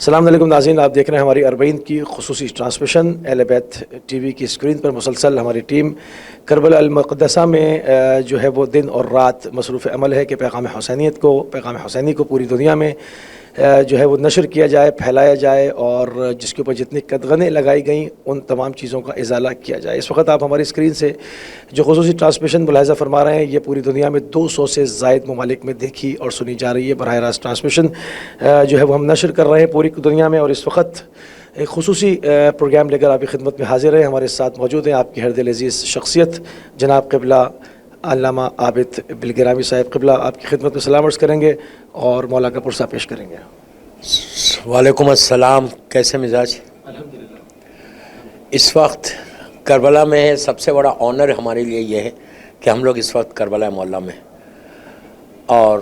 السلام علیکم ناظرین، آپ دیکھ رہے ہیں ہماری اربعین کی خصوصی ٹرانسمیشن اہل بیت ٹی وی کی اسکرین پر مسلسل ہماری ٹیم کربلا المقدسہ میں جو ہے وہ دن اور رات مصروف عمل ہے کہ پیغام حسینیت کو، پیغام حسینی کو پوری دنیا میں جو ہے وہ نشر کیا جائے، پھیلایا جائے، اور جس کے اوپر جتنی قدغنیں لگائی گئیں ان تمام چیزوں کا ازالہ کیا جائے۔ اس وقت آپ ہماری اسکرین سے جو خصوصی ٹرانسمیشن ملاحظہ فرما رہے ہیں، یہ پوری دنیا میں 200 سے زائد ممالک میں دیکھی اور سنی جا رہی ہے۔ براہ راست ٹرانسمیشن جو ہے وہ ہم نشر کر رہے ہیں پوری دنیا میں، اور اس وقت ایک خصوصی پروگرام لے کر آپ کی خدمت میں حاضر ہیں۔ ہمارے ساتھ موجود ہیں آپ کی ہر دل عزیز شخصیت جناب قبلہ علامہ عابد بالگرامی صاحب۔ قبلہ آپ کی خدمت میں سلام عرض کریں گے اور مولا کا پرسہ پیش کریں گے۔ وعلیکم السلام، کیسے مزاج؟ الحمدللہ۔ اس وقت کربلا میں ہے، سب سے بڑا آنر ہمارے لیے یہ ہے کہ ہم لوگ اس وقت کربلا معلیٰ میں ہیں، اور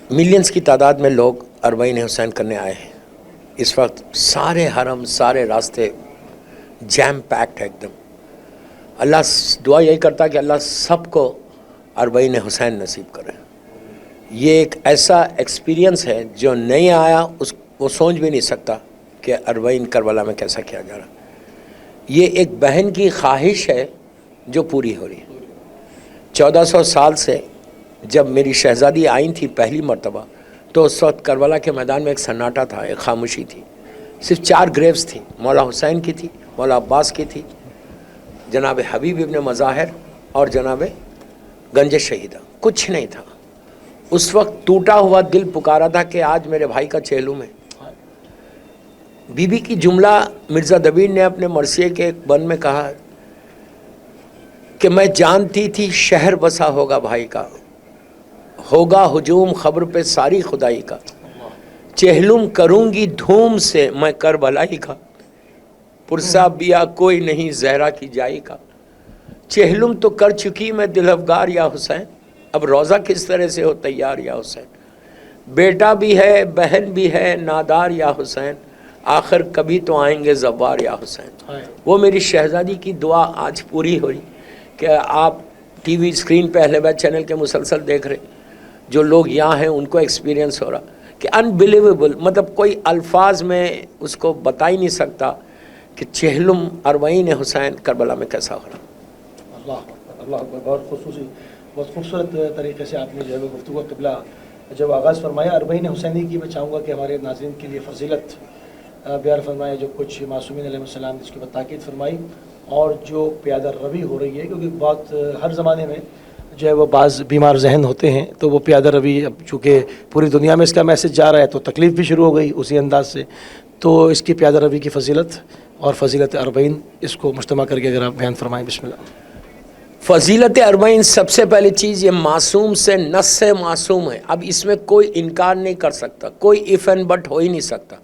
ملینز کی تعداد میں لوگ اربعین حسین کرنے آئے ہیں۔ اس وقت سارے حرم، سارے راستے جیم پیکڈ ہے ایک دم۔ اللہ دعا یہی کرتا کہ اللہ سب کو اربعین حسین نصیب کرے۔ یہ ایک ایسا ایکسپیرینس ہے جو نہیں آیا وہ سوچ بھی نہیں سکتا کہ اربعین کربلا میں کیسا کیا جا رہا۔ یہ ایک بہن کی خواہش ہے جو پوری ہو رہی ہے۔ 1400 سال سے جب میری شہزادی آئی تھی پہلی مرتبہ، تو اس وقت کربلا کے میدان میں ایک سناٹا تھا، ایک خاموشی تھی۔ صرف 4 گریوز تھیں، مولا حسین کی تھی، مولا عباس کی تھی، جناب حبیب ابن مظاہر اور جناب گنج شہیدہ، کچھ نہیں تھا۔ اس وقت ٹوٹا ہوا دل پکارا تھا کہ آج میرے بھائی کا چہلم ہے۔ بی بی کی جملہ مرزا دبیر نے اپنے مرثیے کے ایک بند میں کہا کہ میں جانتی تھی شہر بسا ہوگا بھائی کا، ہوگا ہجوم خبر پہ ساری خدائی کا، چہلم کروں گی دھوم سے میں کربلائی کا، پرسا بیا کوئی نہیں زہرا کی جائی کا، چہلم تو کر چکی میں دل افگار یا حسین، اب روزہ کس طرح سے ہو تیار یا حسین، بیٹا بھی ہے بہن بھی ہے نادار یا حسین، آخر کبھی تو آئیں گے زوار یا حسین۔ وہ میری شہزادی کی دعا آج پوری ہوئی کہ آپ ٹی وی اسکرین پہ اہل بیت چینل کے مسلسل دیکھ رہے، جو لوگ یہاں ہیں ان کو ایکسپیرینس ہو رہا کہ انبلیویبل، مطلب کوئی الفاظ میں اس کو بتا ہی نہیں سکتا کہ چہلم اربعین حسین کربلا میں کیسا ہو رہا۔ اللہ اکبر، بہت خصوصی، بہت خوبصورت طریقے سے آپ نے جو ہے گفتگو قبلہ جب آغاز فرمایا اربعین حسینی کی، میں چاہوں گا کہ ہمارے ناظرین کے لیے فضیلت بیان فرمایا جو کچھ معصومین علیہ السلام جس کے بعد تاکید فرمائی، اور جو پیادہ روی ہو رہی ہے، کیونکہ بہت ہر زمانے میں جو ہے وہ بعض بیمار ذہن ہوتے ہیں، تو وہ پیادہ روی اب چونکہ پوری دنیا میں اس کا میسج جا رہا ہے تو تکلیف بھی شروع ہو گئی اسی انداز سے، تو اس کی پیادہ روی کی فضیلت اور فضیلت اربعین اس کو مجتمع کر کے اگر آپ بیان فرمائیں۔ بسم اللہ۔ فضیلت اربعین سب سے پہلی چیز یہ معصوم سے نص سے معصوم ہے، اب اس میں کوئی انکار نہیں کر سکتا، کوئی اف اینڈ بٹ ہو ہی نہیں سکتا۔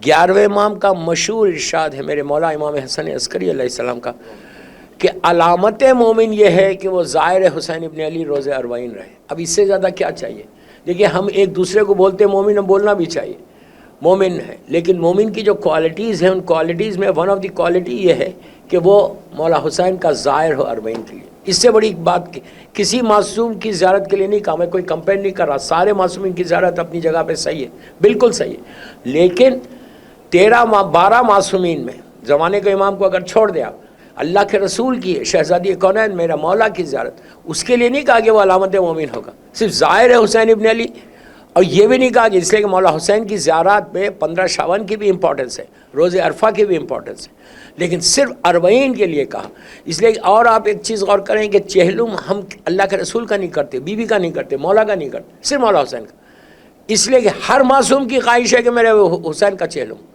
11ویں امام کا مشہور ارشاد ہے میرے مولا امام حسن عسکری علیہ السلام کا کہ علامت مومن یہ ہے کہ وہ زائر حسین ابن علی روز اربعین رہے۔ اب اس سے زیادہ کیا چاہیے؟ دیکھیے ہم ایک دوسرے کو بولتے ہیں مومن، ہم بولنا بھی چاہیے مومن ہے، لیکن مومن کی جو کوالٹیز ہیں ان کوالٹیز میں ون آف دی کوالٹی یہ ہے کہ وہ مولا حسین کا زائر ہو اربعین کے لیے۔ اس سے بڑی بات کسی معصوم کی زیارت کے لیے نہیں کہا، میں کوئی کمپیئر نہیں کر رہا، سارے معصومین کی زیارت اپنی جگہ پہ صحیح ہے، بالکل صحیح ہے، لیکن 12 معصومین میں زمانے کے امام کو اگر چھوڑ دیا، اللہ کے رسول کی ہے، شہزادی کونین میرا مولا کی زیارت، اس کے لیے نہیں کہا کہ وہ علامت مومن ہوگا، صرف ظاہر ہے حسین ابن علی، اور یہ بھی نہیں کہا کہ اس لیے کہ مولا حسین کی زیارات میں 15 شعبان کی بھی امپورٹنس ہے، روز عرفہ کی بھی امپورٹنس ہے، لیکن صرف اربعین کے لیے کہا۔ اس لیے اور آپ ایک چیز غور کریں کہ چہلم ہم اللہ کے رسول کا نہیں کرتے، بی بی کا نہیں کرتے، مولا کا نہیں کرتے، صرف مولا حسین کا، اس لیے کہ ہر معصوم کی خواہش ہے کہ میرے حسین کا چہلم،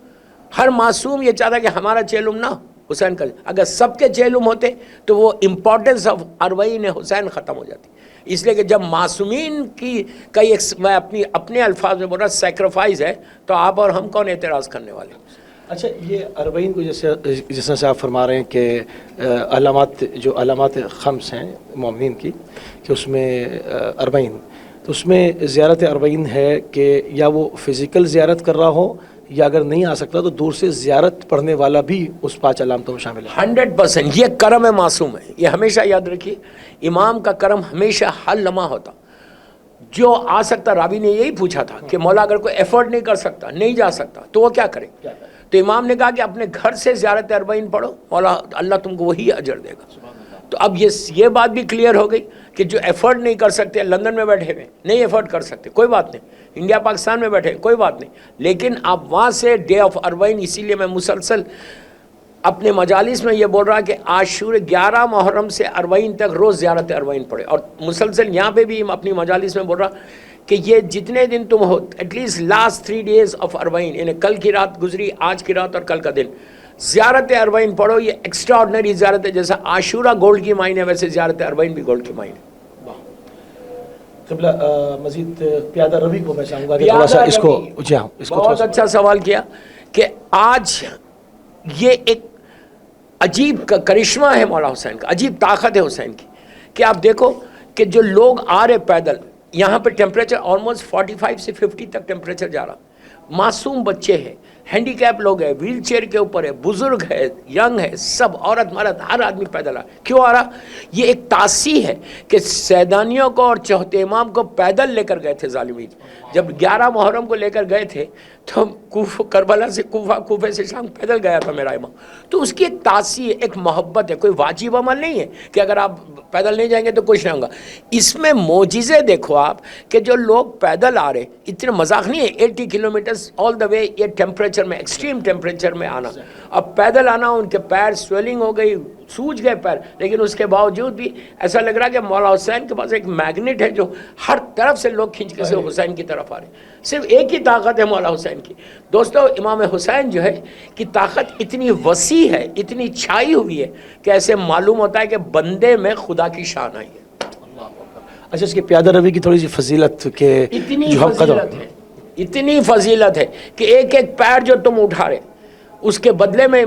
ہر معصوم یہ چاہتا ہے کہ ہمارا چہلم نہ حسین کا، اگر سب کے چہلم ہوتے تو وہ امپورٹنس آف اربعین حسین ختم ہو جاتی۔ اس لیے کہ جب معصومین کی کئی میں اپنے الفاظ میں بول رہا سیکریفائز ہے، تو آپ اور ہم کون اعتراض کرنے والے ہیں؟ اچھا، یہ اربعین کو جس طرح سے آپ فرما رہے ہیں کہ علامات خمس ہیں مومنین کی، کہ اس میں اربعین، تو اس میں زیارت اربعین ہے کہ یا وہ فزیکل زیارت کر رہا ہو، یا اگر نہیں آ سکتا تو دور سے زیارت پڑھنے والا بھی اس 5 علامتوں میں شامل ہے۔ 100% یہ کرم معصوم ہے، یہ ہمیشہ یاد رکھیے، امام کا کرم ہمیشہ ہر لمحہ ہوتا۔ جو آ سکتا، راوی نے یہی پوچھا تھا کہ مولا اگر کوئی ایفورڈ نہیں کر سکتا، نہیں جا سکتا تو وہ کیا کرے؟ تو امام نے کہا کہ اپنے گھر سے زیارت اربعین پڑھو، مولا اللہ تم کو وہی اجر دے گا۔ تو اب یہ بات بھی کلیئر ہو گئی کہ جو ایفورڈ نہیں کر سکتے، لندن میں بیٹھے ہوئے نہیں ایفورڈ کر سکتے، کوئی بات نہیں، انڈیا پاکستان میں بیٹھے کوئی بات نہیں، لیکن آپ وہاں سے ڈے آف اربعین، اسی لیے میں مسلسل اپنے مجالس میں یہ بول رہا کہ عاشور 11 محرم سے اربعین تک روز زیارت اربعین پڑھے، اور مسلسل یہاں پہ بھی اپنی مجالس میں بول رہا کہ یہ جتنے دن تم ہو، at least last 3 days of Arbaeen, یعنی کل کی رات گزری، آج کی رات اور کل کا دن، زیارت اربعین پڑھو۔ یہ ایکسٹرا آرڈنری زیارت ہے، جیسا عاشورہ گولڈ کی مائن ہے ویسے زیارت اربعین بھی گولڈ کی مائن ہے۔ قبلہ مزید پیادہ روی کو میں چاہوں گا کہ تھوڑا سا اس کو، جی ہاں، اس کو بہت اچھا سوال کیا کہ آج یہ ایک عجیب کرشمہ ہے مولا حسین کا، عجیب طاقت ہے حسین کی، کہ آپ دیکھو کہ جو لوگ آ رہے پیدل، یہاں پہ ٹیمپریچر آلموسٹ 45 سے 50 تک ٹیمپریچر جا رہا، معصوم بچے ہیں، ہینڈی کیپ لوگ ہیں، ویل چیئر کے اوپر ہے، بزرگ ہے، ینگ ہے، سب عورت مرد ہر آدمی پیدل آ رہا۔ کیوں آ رہا؟ یہ ایک تاسی ہے کہ سیدانیوں کو اور چوتھے امام کو پیدل لے کر گئے تھے ظالمین، جب 11 محرم کو لے کر گئے تھے تو کربلا سے کوفہ سے شام پیدل گیا تھا میرا امام، تو اس کی ایک تاسی ہے، ایک محبت ہے، کوئی واجب عمل نہیں ہے کہ اگر آپ پیدل نہیں جائیں گے تو کچھ نہیں ہوگا۔ اس میں معجزے دیکھو آپ کہ جو لوگ پیدل آ رہے، اتنے مذاق نہیں ہے، 80 کلومیٹرز آل دا وے، یہ ٹیمپریچر میں، ایکسٹریم ٹیمپریچر میں آنا، اب پیدل آنا، ان کے پیر سویلنگ ہو گئی، سوج گئے پیر، لیکن اس کے باوجود بھی ایسا لگ رہا کہ مولا حسین کے پاس ایک میگنیٹ ہے جو ہر طرف سے لوگ کھینچ کے سے حسین کی طرف آ رہے ہیں۔ صرف ایک ہی طاقت ہے مولا حسین کی۔ دوستو، امام حسین جو ہے کہ طاقت اتنی وسیع ہے، اتنی چھائی ہوئی ہے کہ ایسے معلوم ہوتا ہے کہ بندے میں خدا کی شان آئی ہے۔ اچھا، اس کی پیادہ روی کی تھوڑی سی فضیلت کہ اتنی فضیلت ہے، اتنی فضیلت ہے کہ ایک ایک پیر جو تم اٹھا رہے، اس کے بدلے میں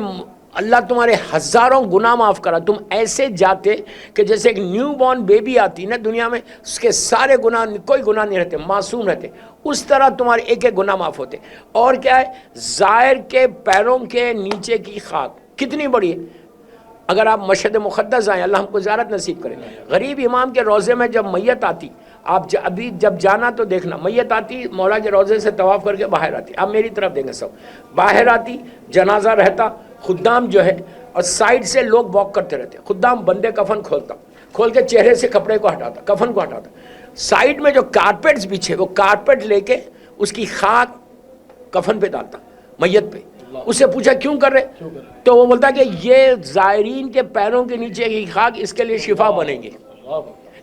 اللہ تمہارے ہزاروں گناہ معاف کرا۔ تم ایسے جاتے کہ جیسے ایک نیو بورن بیبی آتی نا دنیا میں، اس کے سارے گناہ، کوئی گناہ نہیں رہتے، معصوم رہتے، اس طرح تمہارے ایک ایک گناہ معاف ہوتے۔ اور کیا ہے، زائر کے پیروں کے نیچے کی خاک کتنی بڑی ہے۔ اگر آپ مشہد مقدس آئیں، اللہ ہم کو زیارت نصیب کرے، غریب امام کے روضے میں جب میت آتی، آپ ابھی جب جانا تو دیکھنا، میت آتی مولا کے روضے سے طواف کر کے باہر آتی، آپ میری طرف دیکھیں، سب باہر آتی، جنازہ رہتا، خدام جو ہے اور سائیڈ سے لوگ واک کرتے رہتے، خدام بندے کفن کھولتا، کھول کے چہرے سے کپڑے کو ہٹاتا، کفن کو ہٹاتا، سائیڈ میں جو کارپیٹس بچھے وہ کارپیٹ لے کے اس کی خاک کفن پہ ڈالتا، میت پہ۔ اس سے پوچھا کیوں کر رہے، تو وہ بولتا کہ یہ زائرین کے پیروں کے نیچے کی خاک اس کے لیے شفا بنے گی۔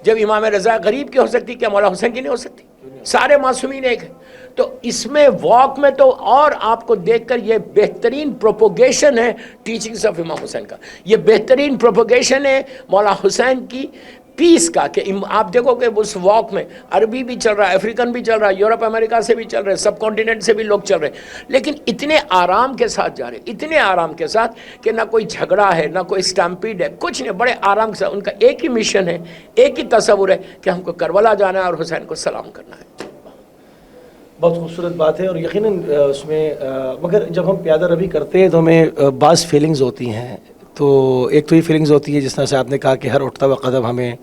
جب امام رضا غریب کی ہو سکتی، کیا مولا حسین کی نہیں ہو سکتی؟ سارے معصومین ایک ہیں۔ تو اس میں واک میں تو، اور آپ کو دیکھ کر یہ بہترین پروپوگیشن ہے ٹیچنگز آف امام حسین کا، یہ بہترین پروپوگیشن ہے مولا حسین کی پیس کا، کہ آپ دیکھو کہ اس واک میں عربی بھی چل رہا ہے، افریقن بھی چل رہا ہے، یورپ امریکہ سے بھی چل رہے ہیں، سب کانٹیننٹ سے بھی لوگ چل رہے ہیں، لیکن اتنے آرام کے ساتھ جا رہے ہیں، اتنے آرام کے ساتھ کہ نہ کوئی جھگڑا ہے، نہ کوئی اسٹیمپیڈ ہے، کچھ نہیں، بڑے آرام کے ساتھ۔ ان کا ایک ہی مشن ہے، ایک ہی تصور ہے کہ ہم کو کربلا جانا ہے اور حسین کو سلام کرنا ہے۔ بہت خوبصورت بات ہے، اور یقیناً اس میں مگر جب ہم پیادہ روی کرتے ہیں تو ہمیں بعض فیلنگز ہوتی ہیں، تو ایک تو یہ فیلنگز ہوتی ہے جس طرح سے آپ نے کہا کہ ہر اٹھتا ہوا قدم ہمیں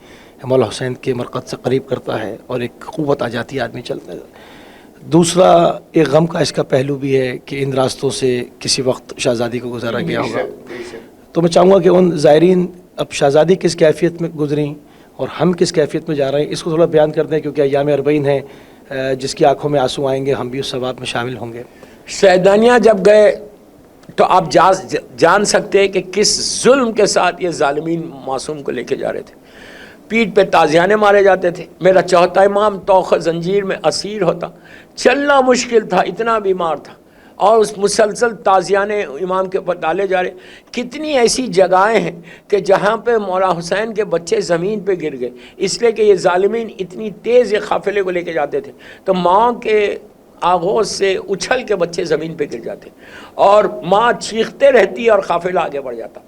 مولا حسین کے مرقد سے قریب کرتا ہے اور ایک قوت آ جاتی ہے آدمی چلتا ہے۔ دوسرا ایک غم کا اس کا پہلو بھی ہے کہ ان راستوں سے کسی وقت شہزادی کو گزارا گیا ہوگا، تو میں چاہوں گا کہ ان زائرین، اب شہزادی کس کیفیت میں گزریں اور ہم کس کیفیت میں جا رہے ہیں، اس کو تھوڑا بیان کر دیں، کیونکہ ایام اربعین ہیں، جس کی آنکھوں میں آنسو آئیں گے، ہم بھی اس ثواب میں شامل ہوں گے۔ سیدانیہ جب گئے تو آپ جان سکتے ہیں کہ کس ظلم کے ساتھ یہ ظالمین معصوم کو لے کے جا رہے تھے۔ پیٹھ پہ تازیانے مارے جاتے تھے، میرا چوتھا امام توخ زنجیر میں اسیر ہوتا، چلنا مشکل تھا، اتنا بیمار تھا، اور اس مسلسل تازیانے امام کے اوپر ڈالے جا رہے۔ کتنی ایسی جگہیں ہیں کہ جہاں پہ مولا حسین کے بچے زمین پہ گر گئے، اس لیے کہ یہ ظالمین اتنی تیز یہ قافلے کو لے کے جاتے تھے، تو ماں کے آغوش سے اچھل کے بچے زمین پہ گر جاتے، اور ماں چیختے رہتی اور قافلہ آگے بڑھ جاتا۔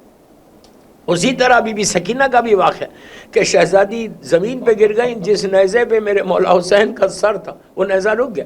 اسی طرح بی بی سکینہ کا بھی واقعہ کہ شہزادی زمین پہ گر گئیں، جس نیزے پہ میرے مولا حسین کا سر تھا وہ نیزہ رک گیا۔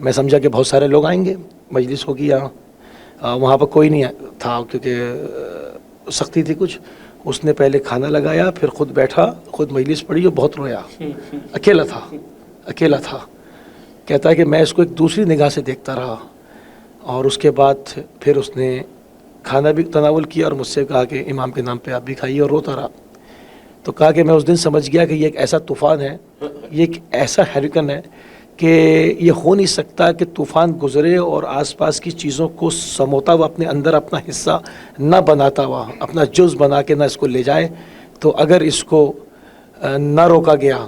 میں سمجھا کہ بہت سارے لوگ آئیں گے، مجلس ہوگی یہاں، وہاں پر کوئی نہیں تھا کیونکہ سختی تھی کچھ. اس نے پہلے کھانا لگایا، پھر خود بیٹھا، خود مجلس پڑھی اور بہت رویا. اکیلا تھا. کہتا ہے کہ میں اس کو ایک دوسری نگاہ سے دیکھتا رہا، اور اس کے بعد پھر اس نے کھانا بھی تناول کیا اور مجھ سے کہا کہ امام کے نام پہ آپ بھی کھائیے، اور روتا رہا. تو کہا کہ میں اس دن سمجھ گیا کہ یہ ایک ایسا طوفان ہے، یہ ایک ایسا ہیریکن ہے کہ یہ ہو نہیں سکتا کہ طوفان گزرے اور آس پاس کی چیزوں کو سموتا ہوا اپنے اندر اپنا حصہ نہ بناتا ہوا، اپنا جز بنا کے نہ اس کو لے جائے. تو اگر اس کو نہ روکا گیا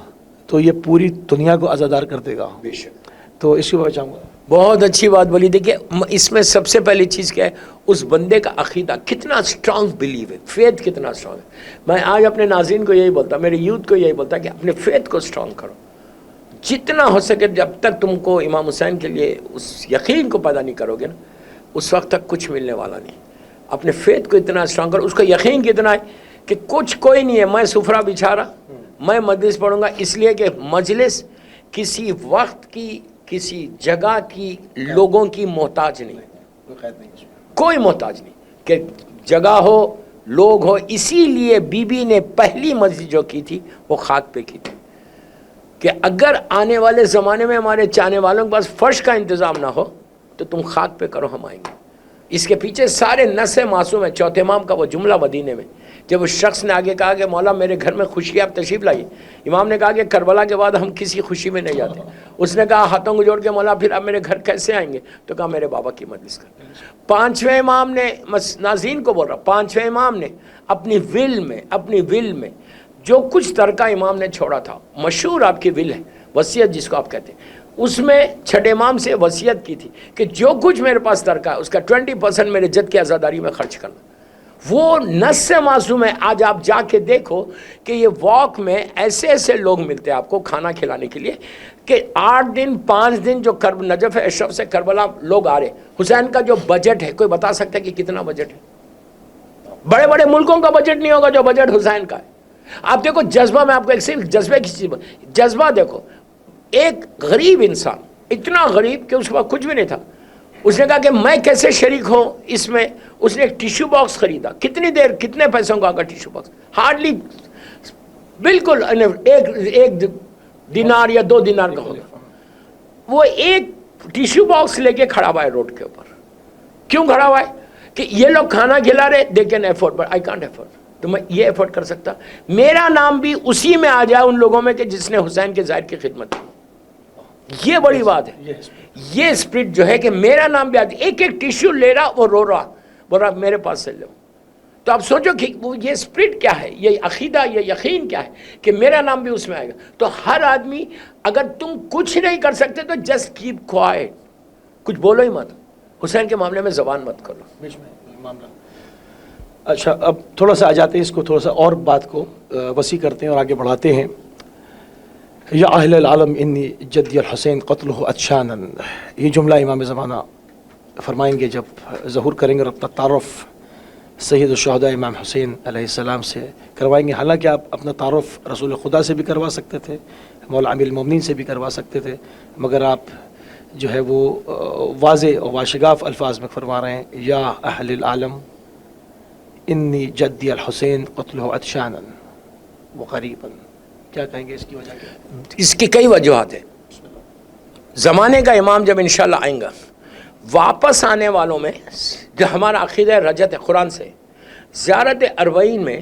تو یہ پوری دنیا کو عزادار کر دے گا. بے شک. تو اس کی وجہ چاہوں گا. بہت اچھی بات بولی. دیکھیے اس میں سب سے پہلی چیز کیا ہے، اس بندے کا عقیدہ کتنا اسٹرانگ بلیو ہے، فیتھ کتنا اسٹرانگ ہے. میں آج اپنے ناظرین کو یہی بولتا، میرے یوتھ کو یہی بولتا کہ اپنے فیتھ کو اسٹرانگ کرو جتنا ہو سکے. جب تک تم کو امام حسین کے لیے اس یقین کو پیدا نہیں کرو گے نا، اس وقت تک کچھ ملنے والا نہیں. اپنے فیتھ کو اتنا اسٹرانگ کرو، اس کا یقین کتنا ہے کہ کچھ کوئی نہیں ہے، میں سفرہ بچھا رہا، میں مجلس پڑھوں گا، اس لیے کہ مجلس کسی وقت کی، کسی جگہ کی، لوگوں کی محتاج نہیں، کوئی محتاج نہیں کہ جگہ ہو، لوگ ہو. اسی لیے بی بی نے پہلی مسجد جو کی تھی وہ خاک پہ کی تھی کہ اگر آنے والے زمانے میں ہمارے چاہنے والوں کے پاس فرش کا انتظام نہ ہو تو تم خاک پہ کرو، ہم آئیں گے. اس کے پیچھے سارے نص معصوم ہیں. چوتھے امام کا وہ جملہ مدینے میں جب اس شخص نے آگے کہا کہ مولا میرے گھر میں خوشی آپ تشریف لائیے، امام نے کہا کہ کربلا کے بعد ہم کسی خوشی میں نہیں جاتے. اس نے کہا ہاتھوں کو جوڑ کے مولا پھر آپ میرے گھر کیسے آئیں گے؟ تو کہا میرے بابا کی مجلس کر. پانچویں امام نے، ناظرین کو بول رہا، پانچویں امام نے اپنی ول میں جو کچھ ترکہ امام نے چھوڑا تھا، مشہور آپ کی ول ہے، وصیت جس کو آپ کہتے ہیں، اس میں چھٹے امام سے وصیت کی تھی کہ جو کچھ میرے پاس ترکہ ہے اس کا 20% میرے جد کی عزاداری میں خرچ کرنا. وہ نص سے معصوم ہے. آج آپ جا کے دیکھو کہ یہ واک میں ایسے ایسے لوگ ملتے ہیں آپ کو کھانا کھلانے کے لیے کہ 8 دن 5 دن جو نجف اشرف سے کربلا لوگ آ رہے. حسین کا جو بجٹ ہے، کوئی بتا سکتا ہے کہ کتنا بجٹ ہے؟ بڑے بڑے ملکوں کا بجٹ نہیں ہوگا جو بجٹ حسین کا ہے. آپ دیکھو جذبہ، میں آپ کو ایک صرف جذبے کی چیز، جذبہ دیکھو. ایک غریب انسان، اتنا غریب کہ اس کے پاس کچھ بھی نہیں تھا، اس نے کہا کہ میں کیسے شریک ہوں اس میں. اس نے ایک ٹیشو باکس خریدا. کتنی دیر، کتنے پیسوں کا آگا ٹیشو باکس؟ ہارڈلی، بالکل ایک دینار یا 2 دینار کا ہوگا. وہ ایک ٹیشو باکس لے کے کھڑا ہوا ہے روڈ کے اوپر. کیوں کھڑا ہوا ہے؟ کہ یہ لوگ کھانا کھلا رہے، they can afford but I can't afford. تو میں یہ افورڈ کر سکتا، میرا نام بھی اسی میں آ جائے ان لوگوں میں کہ جس نے حسین کے ظاہر کی خدمت کی. یہ بڑی بات ہے. یہ اسپرٹ جو ہے کہ میرا نام بھی آ جائے. ایک ایک ٹیشو لے رہا، وہ رو رہا، بول رہا میرے پاس سے لو. تو آپ سوچو کہ وہ یہ اسپرٹ کیا ہے، یہ عقیدہ، یہ یقین کیا ہے کہ میرا نام بھی اس میں آئے گا. تو ہر آدمی، اگر تم کچھ نہیں کر سکتے تو جسٹ کیپ کوائٹ، کچھ بولو ہی مت. حسین کے معاملے میں زبان مت کرو. اچھا، اب تھوڑا سا آ جاتے ہیں، اس کو تھوڑا سا اور بات کو وسیع کرتے ہیں اور آگے بڑھاتے ہیں. یا اہل العالم انی جدی الحسین قتلہ اتشانا، یہ جملہ امام زمانہ فرمائیں گے جب ظہور کریں گے اور اپنا تعارف سید الشہداء امام حسین علیہ السلام سے کروائیں گے. حالانکہ آپ اپنا تعارف رسول خدا سے بھی کروا سکتے تھے، مولا امیر المومنین سے بھی کروا سکتے تھے، مگر آپ جو ہے وہ واضح اور واشگاف الفاظ میں فرما رہے ہیں یا اہل العالم انی جدی الحسین قتلہ اتشانا وقریبا. کیا کہیں گے اس کی وجہ کیا؟ اس کی کئی وجوہات ہیں. زمانے کا امام جب انشاءاللہ آئیں گا، واپس آنے والوں میں جو ہمارا عقیدہ رجت ہے قرآن سے، زیارت اربعین میں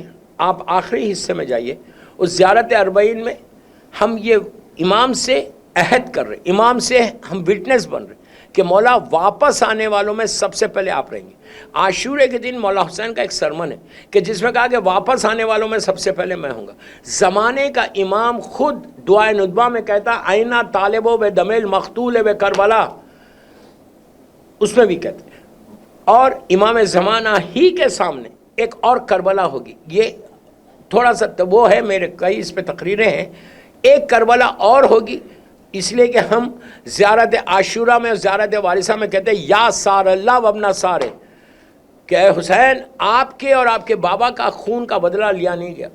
آپ آخری حصے میں جائیے، اس زیارت اربعین میں ہم یہ امام سے عہد کر رہے، امام سے ہم وٹنس بن رہے کہ مولا واپس آنے والوں میں سب سے پہلے آپ رہیں گے. عاشورے کے دن مولا حسین کا ایک سرمن ہے کہ جس میں کہا کہ واپس آنے والوں میں سب سے پہلے میں ہوں گا. زمانے کا امام خود دعائے ندبہ میں کہتا آئینہ طالبو بے دمیل مقتول بے کربلا، اس میں بھی کہتے ہیں. اور امام زمانہ ہی کے سامنے ایک اور کربلا ہوگی. یہ تھوڑا سا وہ ہے، میرے کئی اس پہ تقریریں ہیں. ایک کربلا اور ہوگی، اس لیے کہ ہم زیارت عاشورہ میں اور زیارت وارثہ میں کہتے ہیں یا سار اللہ وابن سارے، کہ اے حسین آپ کے اور آپ کے بابا کا خون کا بدلہ لیا نہیں گیا.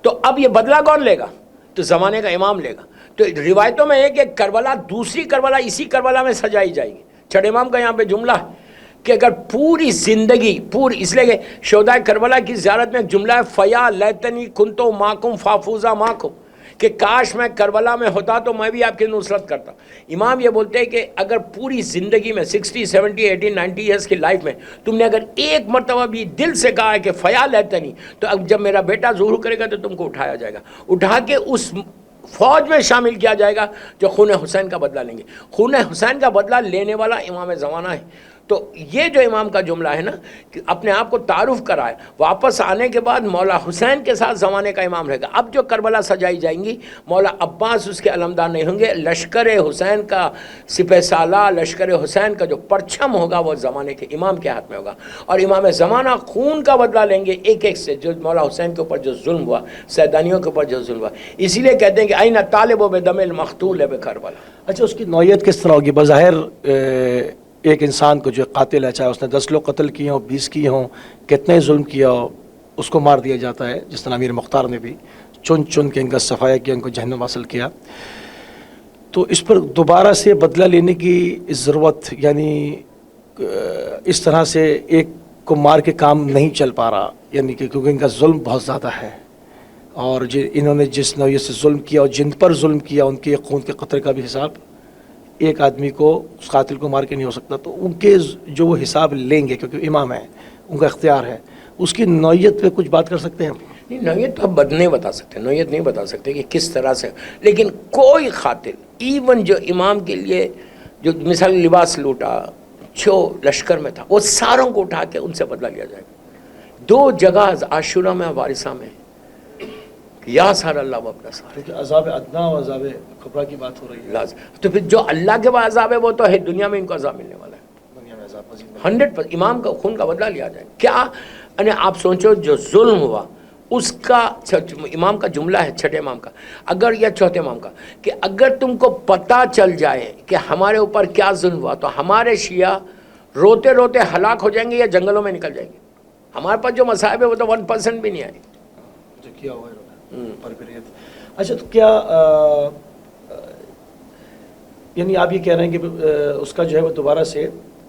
تو اب یہ بدلہ کون لے گا؟ تو زمانے کا امام لے گا. تو روایتوں میں ہے کہ کربلا دوسری کربلا اسی کربلا میں سجائی جائے گی. چھٹے امام کا یہاں پہ جملہ ہے کہ اگر پوری زندگی اس لیے کہ شہداء کربلا کی زیارت میں ایک جملہ ہے فیا لیتنی کنتو ماکم فافوزا ماکم, کہ کاش میں کربلا میں ہوتا تو میں بھی آپ کی نصرت کرتا. امام یہ بولتے ہیں کہ اگر پوری زندگی میں 60 70 80 90 ایئرس کی لائف میں تم نے اگر ایک مرتبہ بھی دل سے کہا ہے کہ فیا لیتنی, تو اب جب میرا بیٹا ظہور کرے گا تو تم کو اٹھایا جائے گا, اٹھا کے اس فوج میں شامل کیا جائے گا جو خون حسین کا بدلہ لیں گے. خون حسین کا بدلہ لینے والا امام زمانہ ہے. تو یہ جو امام کا جملہ ہے نا کہ اپنے آپ کو تعارف کرائے, واپس آنے کے بعد مولا حسین کے ساتھ زمانے کا امام رہے گا. اب جو کربلا سجائی جائیں گی مولا عباس اس کے علمدار نہیں ہوں گے, لشکر حسین کا سپہ سالار, لشکر حسین کا جو پرچم ہوگا وہ زمانے کے امام کے ہاتھ میں ہوگا. اور امام زمانہ خون کا بدلہ لیں گے ایک ایک سے, جو مولا حسین کے اوپر جو ظلم ہوا, سیدانیوں کے اوپر جو ظلم ہوا. اسی لیے کہتے ہیں کہ این طالب و بدم المقتول بکربلا. اچھا, اس کی نوعیت کس طرح ہوگی؟ بظاہر ایک انسان کو جو قاتل ہے, چاہے اس نے 10 لوگ قتل کیے ہوں, 20 کیے ہوں, کتنے ظلم کیا ہو, اس کو مار دیا جاتا ہے. جس طرح امیر مختار نے بھی چن چن کے ان کا صفایا کیا, ان کو جہنم حاصل کیا. تو اس پر دوبارہ سے بدلہ لینے کی ضرورت, یعنی اس طرح سے ایک کو مار کے کام نہیں چل پا رہا, یعنی کہ کیونکہ ان کا ظلم بہت زیادہ ہے, اور انہوں نے جس نوعیت سے ظلم کیا اور جن پر ظلم کیا ان کے خون کے قطرے کا بھی حساب ایک آدمی کو, اس قاتل کو مار کے نہیں ہو سکتا. تو ان کے جو وہ حساب لیں گے, کیونکہ امام ہیں, ان کا اختیار ہے, اس کی نوعیت پہ کچھ بات کر سکتے ہیں؟ نہیں, نوعیت تو اب نہیں بتا سکتے, نوعیت نہیں بتا سکتے کہ کس طرح سے, لیکن کوئی قاتل ایون جو امام کے لیے جو مثال لباس لوٹا, جو لشکر میں تھا, وہ ساروں کو اٹھا کے ان سے بدلہ لیا جائے گا. 2 جگہ عاشورہ میں, وارثہ میں, یا سار اللہ اپنا سار, کیونکہ عذاب ادنا و عذاب کبریٰ کی بات ہو رہی ہے. لازم. تو پھر جو اللہ کے بعد عذاب ہے وہ تو ہے, دنیا میں ان کو عذاب ملنے والا ہے. دنیا میں عذاب مزید 100% امام کا خون کا بدلہ لیا جائے. کیا یعنی آپ سوچو جو ظلم ہوا اس کا, امام کا جملہ ہے چھٹے امام کا اگر یا چوتھے امام کا, کہ اگر تم کو پتہ چل جائے کہ ہمارے اوپر کیا ظلم ہوا تو ہمارے شیعہ روتے روتے ہلاک ہو جائیں گے یا جنگلوں میں نکل جائیں گے. ہمارے پاس جو مصائب ہے وہ تو 1% بھی نہیں آئے جو کیا ہوا ہے. اچھا, تو کیا یعنی آپ یہ کہہ رہے ہیں کہ اس کا جو ہے وہ دوبارہ سے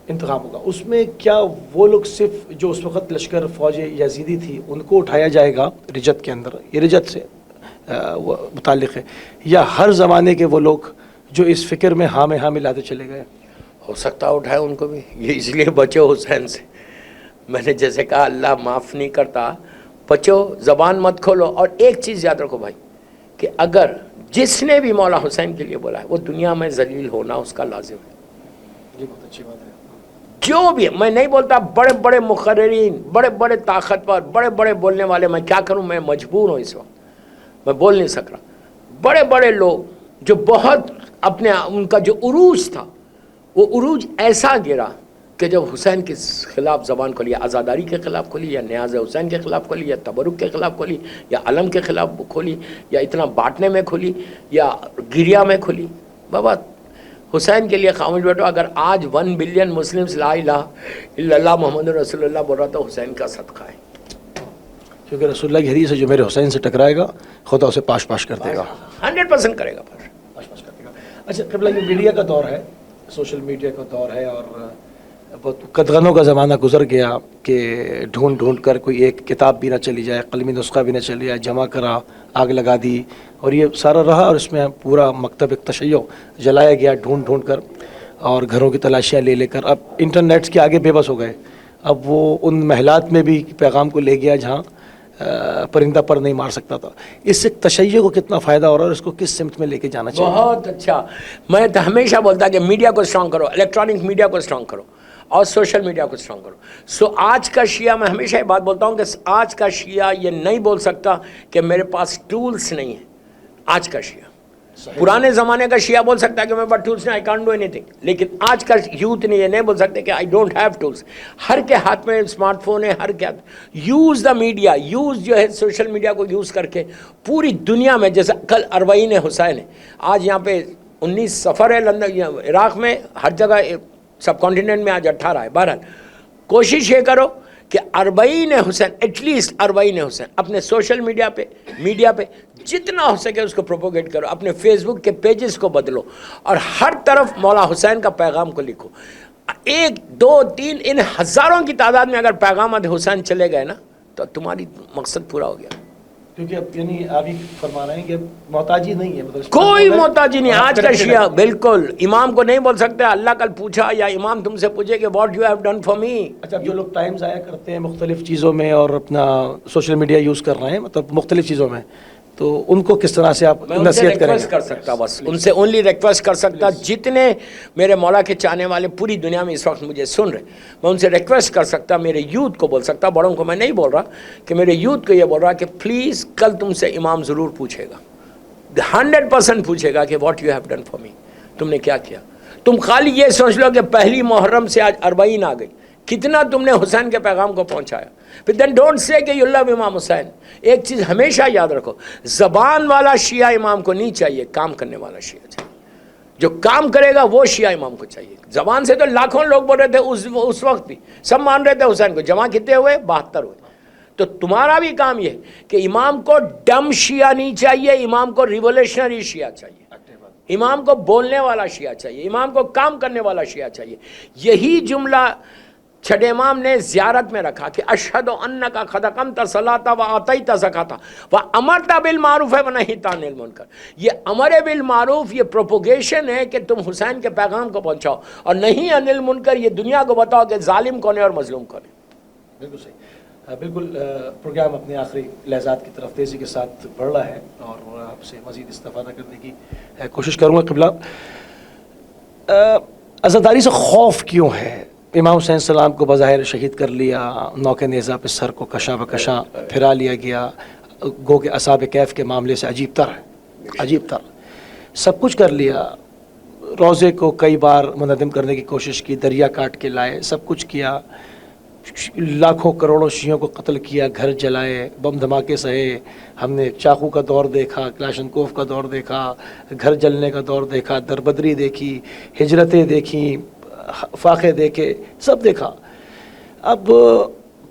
انتخاب ہوگا, اس میں کیا وہ لوگ صرف جو اس وقت لشکر فوج یزیدی تھی ان کو اٹھایا جائے گا رجت کے اندر, یہ رجت سے متعلق ہے, یا ہر زمانے کے وہ لوگ جو اس فکر میں ہاں ملاتے چلے گئے؟ ہو سکتا اٹھائے ان کو بھی, یہ اس لیے بچو حسین سے. میں نے جیسے کہا اللہ معاف نہیں کرتا, بچو زبان مت کھولو. اور ایک چیز یاد رکھو بھائی, کہ اگر جس نے بھی مولا حسین کے لیے بولا ہے وہ دنیا میں ذلیل ہونا اس کا لازم ہے. یہ بہت اچھی بات ہے. جو بھی, میں نہیں بولتا بڑے بڑے مقررین, بڑے بڑے طاقتور, بڑے بڑے بولنے والے, میں کیا کروں, میں مجبور ہوں اس وقت, میں بول نہیں سک رہا. بڑے بڑے لوگ جو بہت اپنے ان کا جو عروج تھا وہ عروج ایسا گرا کہ جب حسین کے خلاف زبان کھولی, آزاداری کے خلاف کھولی, یا نیاز حسین کے خلاف کھولی, یا تبرک کے خلاف کھولی, یا علم کے خلاف کھولی, یا اتنا بانٹنے میں کھولی, یا گریا میں کھولی, بابا حسین کے لیے خاموش بیٹھو. اگر آج 1 بلین مسلمس لا الہ الا اللہ محمد رسول اللہ بول رہا تو حسین کا صدقہ ہے, کیونکہ رسول اللہ کی حدیث ہے جو میرے حسین سے ٹکرائے گا خدا اسے پاش پاش کر دے گا, 100% کرے گا, پاش پاش کر دے گا. اچھا قبلہ, یہ میڈیا کا دور ہے, سوشل میڈیا کا دور ہے, اور بہت قدغنوں کا زمانہ گزر گیا کہ ڈھونڈ کر کوئی ایک کتاب بھی نہ چلی جائے, قلمی نسخہ بھی نہ چلی جائے, جمع کرا, آگ لگا دی, اور یہ سارا رہا, اور اس میں پورا مکتب تشیع جلایا گیا ڈھونڈ کر, اور گھروں کی تلاشیاں لے کر. اب انٹرنیٹ کے آگے بے بس ہو گئے. اب وہ ان محلات میں بھی پیغام کو لے گیا جہاں پرندہ پر نہیں مار سکتا تھا. اس سے تشیع کو کتنا فائدہ ہو رہا ہے اور اس کو کس سمت میں لے کے جانا چاہیے؟ بہت اچھا. میں تو ہمیشہ بولتا کہ میڈیا کو اسٹرانگ کرو, الیکٹرانک میڈیا کو اسٹرانگ کرو, اور سوشل میڈیا کو اسٹرانگ کرو. آج کا شیعہ, میں ہمیشہ یہ بات بولتا ہوں کہ آج کا شیعہ یہ نہیں بول سکتا کہ میرے پاس ٹولز نہیں ہیں. آج کا شیعہ, پرانے زمانے کا شیعہ بول سکتا ہے کہ میرے پاس ٹولز نہیں, I can't do any thing. لیکن آج کا یوتھ نے یہ نہیں بول سکتے کہ آئی ڈونٹ ہیو ٹولز. ہر کے ہاتھ میں اسمارٹ فون ہے, ہر کے ہاتھ. یوز دا میڈیا, یوز جو ہے سوشل میڈیا کو یوز کر کے پوری دنیا میں, جیسے کل 40 حسین ہے, آج یہاں پہ 19 سفر ہے لندن, عراق میں, ہر جگہ سب کانٹیننٹ میں آج 18 ہے. بہرحال کوشش یہ کرو کہ اربعین حسین، ایٹ لیسٹ اربعین حسین اپنے سوشل میڈیا پہ جتنا ہو سکے اس کو پروپوگیٹ کرو، اپنے فیس بک کے پیجز کو بدلو اور ہر طرف مولا حسین کا پیغام کو لکھو. 1 2 3 ان ہزاروں کی تعداد میں اگر پیغامات حسین چلے گئے نا تو تمہاری مقصد پورا ہو گیا. کیونکہ اب یعنی آپ ہی فرما رہے ہیں کہ محتاجی نہیں ہے، مطلب کوئی محتاجی نہیں. آج کا شیعہ بالکل امام کو نہیں بول سکتے اللہ کل پوچھا یا امام تم سے پوچھے کہ what you have done for me. اچھا، جو لوگ ٹائم ضائع کرتے ہیں مختلف چیزوں میں اور اپنا سوشل میڈیا یوز کر رہے ہیں مطلب مختلف چیزوں میں، تو ان کو کس طرح سے آپ میں ان سے نصیحت کریں ریکویسٹ کر سکتا، بس ان سے اونلی ریکویسٹ کر سکتا جتنے میرے مولا کے چاہنے والے پوری دنیا میں اس وقت مجھے سن رہے، میں ان سے ریکویسٹ کر سکتا، میرے یوتھ کو بول سکتا، بڑوں کو میں نہیں بول رہا، کہ میرے یوتھ کو یہ بول رہا کہ پلیز کل تم سے امام ضرور پوچھے گا، 100% پوچھے گا کہ what you have done for me, تم نے کیا کیا. تم خالی یہ سوچ لو کہ پہلی محرم سے آج 40 آ گئی، کتنا تم نے حسین کے پیغام کو پہنچایا. پھر دین ڈونٹ سے کہ یو لو امام حسین. ایک چیز ہمیشہ یاد رکھو، زبان والا شیعہ امام کو نہیں چاہیے، کام کرنے والا شیعہ چاہیے. جو کام کرے گا وہ شیعہ امام کو چاہیے. زبان سے تو لاکھوں لوگ بول رہے تھے اس وقت بھی، سب مان رہے تھے حسین کو، جمع کتنے ہوئے؟ 72 ہوئے. تو تمہارا بھی کام یہ کہ امام کو ڈم شیعہ نہیں چاہیے، امام کو ریولیشنری شیعہ چاہیے، امام کو بولنے والا شیعہ چاہیے، امام کو کام کرنے والا شیعہ چاہیے. یہی جملہ چھٹے امام نے زیارت میں رکھا کہ اشہد انک قد اقمت الصلاۃ و آتیت الزکاۃ و امرت بالمعروف و نہیت عن المنکر. یہ امر بالمعروف یہ پروپوگیشن ہے کہ تم حسین کے پیغام کو پہنچاؤ، اور نہیں عن المنکر یہ دنیا کو بتاؤ کہ ظالم کون ہے اور مظلوم کون ہے. بالکل صحیح. بالکل پروگرام اپنے آخری لحظات کی طرف تیزی کے ساتھ بڑھ رہا ہے اور آپ سے مزید استفادہ کرنے کی کوشش کروں گا. قبلہ، عزاداری سے خوف کیوں ہے؟ امام حسین السلام کو بظاہر شہید کر لیا، نوک نیزہ پہ سر کو کشاں بکشاں پھرا لیا گیا، گو کہ اصحاب کہف کے معاملے سے عجیب تر سب کچھ کر لیا. روزے کو کئی بار منہدم کرنے کی کوشش کی، دریا کاٹ کے لائے، سب کچھ کیا، لاکھوں کروڑوں شیعوں کو قتل کیا، گھر جلائے، بم دھماکے سہے. ہم نے چاقو کا دور دیکھا، کلاشنکوف کا دور دیکھا، گھر جلنے کا دور دیکھا، دربدری دیکھی، ہجرتیں دیکھیں، فاقے دیکھے، سب دیکھا. اب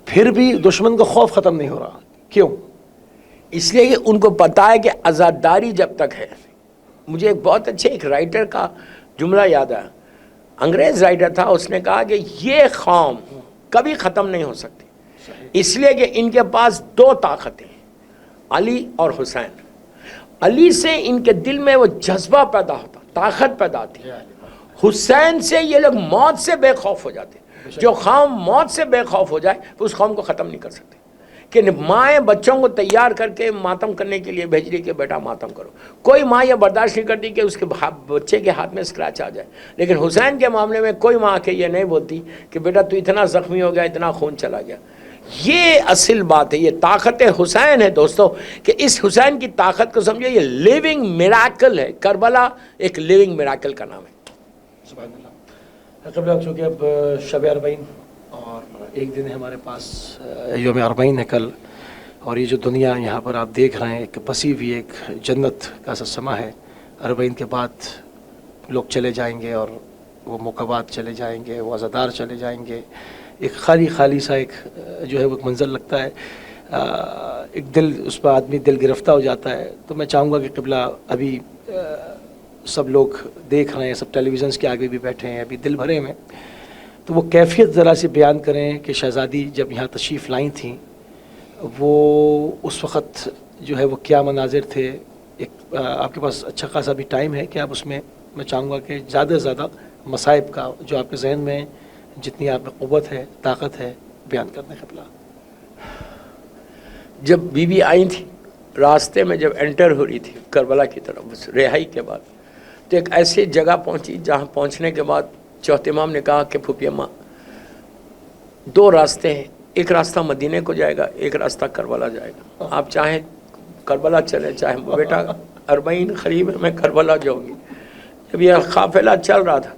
پھر بھی دشمن کا خوف ختم نہیں ہو رہا. کیوں؟ اس لیے کہ ان کو پتہ ہے کہ عزاداری جب تک ہے. مجھے ایک بہت اچھے ایک رائٹر کا جملہ یاد آیا، انگریز رائٹر تھا، اس نے کہا کہ یہ قوم کبھی ختم نہیں ہو سکتی، اس لیے کہ ان کے پاس 2 طاقتیں، علی اور حسین. علی سے ان کے دل میں وہ جذبہ پیدا ہوتا، طاقت پیدا ہوتی. حسین سے یہ لوگ موت سے بے خوف ہو جاتے. جو قوم موت سے بے خوف ہو جائے تو اس قوم کو ختم نہیں کر سکتے. کہ مائیں بچوں کو تیار کر کے ماتم کرنے کے لیے بھیج رہی کہ بیٹا ماتم کرو، کوئی ماں یہ برداشت نہیں کرتی کہ اس کے بچے کے ہاتھ میں اسکریچ آ جائے. لیکن حسین کے معاملے میں کوئی ماں کے یہ نہیں بولتی کہ بیٹا تو اتنا زخمی ہو گیا، اتنا خون چلا گیا. یہ اصل بات ہے، یہ طاقت حسین ہے دوستو، کہ اس حسین کی طاقت کو سمجھو. یہ لیونگ میراکل ہے. کربلا ایک لیونگ میراکل کا نام ہے. سبحان اللہ. قبلہ، چونکہ اب شب 40 اور ایک دن ہے ہمارے پاس، یوم 40 ہے کل، اور یہ جو دنیا یہاں پر آپ دیکھ رہے ہیں ایک بسی ہوئی ایک جنت کا سا سما ہے. 40 کے بعد لوگ چلے جائیں گے اور وہ موقعات چلے جائیں گے، وہ عزادار چلے جائیں گے. ایک خالی سا ایک جو ہے وہ منظر لگتا ہے، ایک دل اس پر آدمی دل گرفتہ ہو جاتا ہے. تو میں چاہوں گا کہ قبلہ ابھی سب لوگ دیکھ رہے ہیں، سب ٹیلی ویژنس کے آگے بھی بیٹھے ہیں ابھی دل بھرے میں، تو وہ کیفیت ذرا سی بیان کریں کہ شہزادی جب یہاں تشریف لائیں تھیں وہ اس وقت جو ہے وہ کیا مناظر تھے. ایک آپ کے پاس اچھا خاصا بھی ٹائم ہے کہ آپ اس میں چاہوں گا کہ زیادہ سے زیادہ مصائب کا جو آپ کے ذہن میں جتنی آپ میں قوت ہے، طاقت ہے، بیان کرنے. قبلہ، جب بی بی آئی تھی، راستے میں جب انٹر ہو رہی تھی کربلا کی طرف رہائی کے بعد، تو ایک ایسی جگہ پہنچی جہاں پہنچنے کے بعد چوتھے امام نے کہا کہ پھوپھی اماں 2 راستے ہیں، ایک راستہ مدینے کو جائے گا، ایک راستہ کربلا جائے گا. آپ چاہیں کربلا چلیں، چاہیں بیٹا 40 قریب ہے میں کربلا جاؤں گی. جب یہ قافلہ چل رہا تھا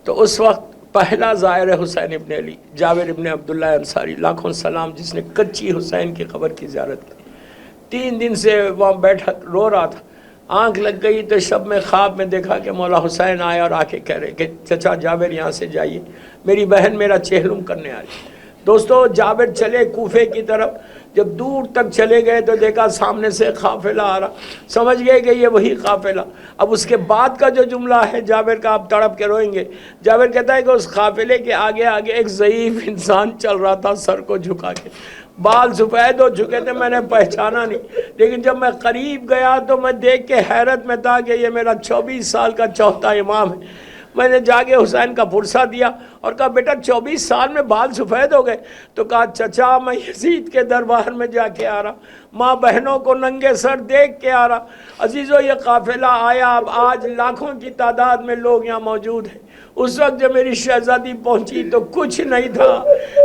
تو اس وقت پہلا زائر حسین ابن علی جابر ابن عبداللہ انصاری، لاکھوں سلام، جس نے کچی حسین کی قبر کی زیارت کی. 3 دن سے وہاں بیٹھا رو رہا تھا. آنکھ لگ گئی تو شب میں خواب میں دیکھا کہ مولا حسین آئے اور آ کے کہہ رہے کہ چچا جابر یہاں سے جائیے، میری بہن میرا چہلم کرنے آ رہی. دوستو جابر چلے کوفے کی طرف، جب دور تک چلے گئے تو دیکھا سامنے سے قافلہ آ رہا، سمجھ گئے کہ یہ وہی قافلہ۔ اب اس کے بعد کا جو جملہ ہے جابر کا، آپ تڑپ کے روئیں گے۔ جابر کہتا ہے کہ اس قافلے کے آگے آگے ایک ضعیف انسان چل رہا تھا سر کو جھکا کے، بال سفید ہو چکے تھے، میں نے پہچانا نہیں، لیکن جب میں قریب گیا تو میں دیکھ کے حیرت میں تھا کہ یہ میرا 24 سال کا چوتھا امام ہے۔ میں نے جا کے حسین کا پرسہ دیا اور کہا بیٹا 24 سال میں بال سفید ہو گئے؟ تو کہا چچا میں یزید کے دربار میں جا کے آ رہا، ماں بہنوں کو ننگے سر دیکھ کے آ رہا۔ عزیزو یہ قافلہ آیا، اب آج لاکھوں کی تعداد میں لوگ یہاں موجود ہیں، اس وقت جب میری شہزادی پہنچی تو کچھ نہیں تھا۔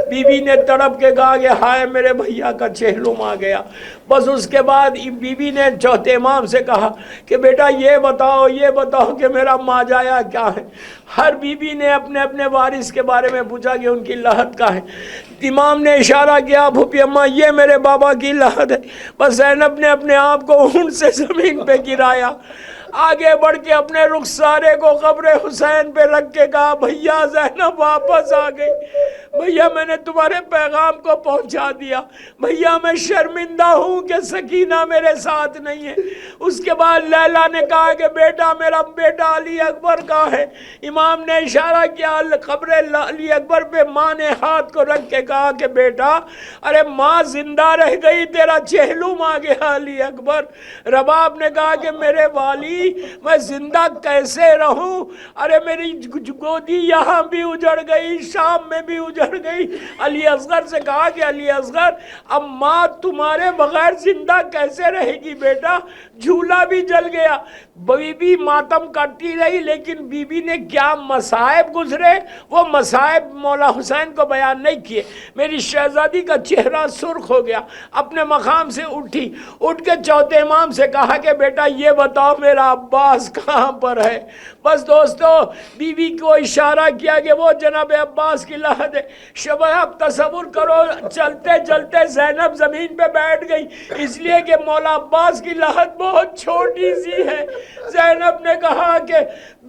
بی بی نے تڑپ کے کہا کہ ہائے میرے بھیا کا چہلم آ گیا۔ بس اس کے بعد بی بی نے چوتھے امام سے کہا کہ بیٹا یہ بتاؤ کہ میرا ماجایا کیا ہے۔ ہر بی بی نے اپنے اپنے وارث کے بارے میں پوچھا کہ ان کی لحد کا ہے۔ امام نے اشارہ کیا پھوپھی اماں یہ میرے بابا کی لحد ہے۔ بس زینب نے اپنے آپ کو اونٹ سے زمین پہ گرایا، آگے بڑھ کے اپنے رخسارے کو قبر حسین پہ رکھ کے کہا بھیا زینب واپس آ گئی، بھیا میں نے تمہارے پیغام کو پہنچا دیا، بھیا میں شرمندہ ہوں کہ سکینہ میرے ساتھ نہیں ہے۔ اس کے بعد لیلا نے کہا کہ بیٹا میرا بیٹا علی اکبر کہاں ہے؟ امام نے اشارہ کیا قبر علی اکبر پہ، ماں نے ہاتھ کو رکھ کے کہا کہ بیٹا ارے ماں زندہ رہ گئی، تیرا چہلم آ گیا علی اکبر۔ رباب نے کہا کہ میرے والی میں زندہ کیسے رہوں، ارے میری گودی یہاں بھی اجڑ گئی، شام میں بھی اجڑ گئی۔ علی اصغر سے کہا کہ علی اصغر اب ماں تمہارے بغیر زندہ کیسے رہے گی بیٹا، جھولا بھی جل گیا۔ بی بی ماتم کرتی رہی، لیکن بی بی نے کیا مصائب گزرے وہ مصائب مولا حسین کو بیان نہیں کیے۔ میری شہزادی کا چہرہ سرخ ہو گیا، اپنے مقام سے اٹھی، اٹھ کے چوتھے امام سے کہا کہ بیٹا یہ بتاؤ میرا عباس کہاں پر ہے؟ بس دوستو بی بی کو اشارہ کیا کہ وہ جناب عباس کی لحد ہے۔ شبہ اب تصور کرو چلتے چلتے زینب زمین پہ بیٹھ گئی، اس لیے کہ مولا عباس کی لحد بہت چھوٹی سی ہے۔ زینب نے کہا کہ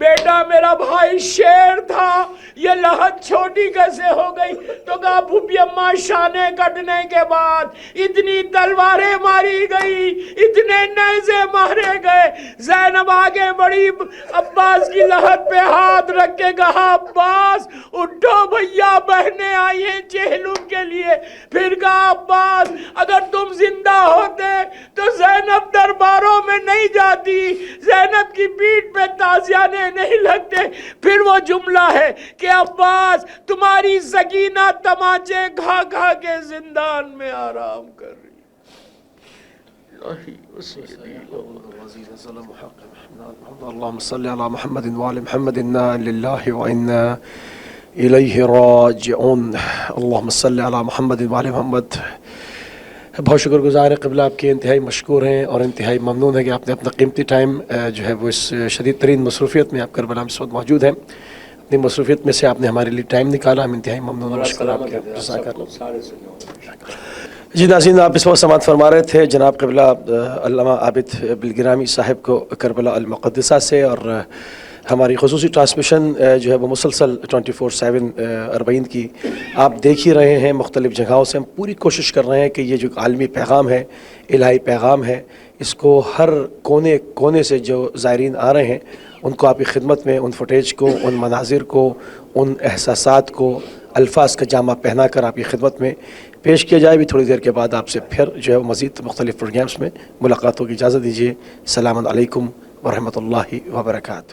بیٹا میرا بھائی شیر تھا، یہ لحد چھوٹی کیسے ہو گئی؟ تو کہا پھوپھی اماں شانے کٹنے کے بعد اتنی تلواریں ماری گئی، اتنے نیزے مارے گئے۔ زینب آگے بڑی، عباس کی لحد پہ ہاتھ رکھ کے کہا عباس اٹھو بھیا بہنیں آئی ہیں چہلم کے لیے۔ پھر کہا عباس اگر تم زندہ ہوتے تو زینب درباروں میں نہیں جاتی، زینب کی پیٹھ پہ تازیانے نہیں لگتے۔ پھر وہ جملہ ہے کہ عباس تمہاری سکینہ تماچے کھا کھا کے زندان میں آرام کر رہی۔ اللهم صل على محمد وعلى محمد انا لله وانا الیہ راجعون۔ اللهم صل على محمد وعلى محمد۔ بہت شکر گزار ہے قبلہ آپ کے، انتہائی مشکور ہیں اور انتہائی ممنون ہے کہ آپ نے اپنا قیمتی ٹائم جو ہے وہ اس شدید ترین مصروفیت میں آپ کربلا میں اس وقت موجود ہیں، اپنی مصروفیت میں سے آپ نے ہمارے لیے ٹائم نکالا، ہم انتہائی ممنون اور مشکور آپ کے۔ جی ناظرین، آپ اس وقت سماعت فرما رہے تھے جناب قبلہ علامہ عابد بالگرامی صاحب کو کربلا المقدسہ سے، اور ہماری خصوصی ٹرانسمیشن جو ہے وہ مسلسل 24/7 40 کی آپ دیکھ ہی رہے ہیں۔ مختلف جگہوں سے ہم پوری کوشش کر رہے ہیں کہ یہ جو عالمی پیغام ہے، الہی پیغام ہے، اس کو ہر کونے کونے سے جو زائرین آ رہے ہیں ان کو آپ کی خدمت میں، ان فوٹیج کو، ان مناظر کو، ان احساسات کو الفاظ کا جامع پہنا کر آپ کی خدمت میں پیش کیا جائے۔ بھی تھوڑی دیر کے بعد آپ سے پھر جو ہے مزید مختلف پروگرامز میں ملاقاتوں کی اجازت دیجیے۔ السلام علیکم ورحمۃ اللہ وبرکاتہ۔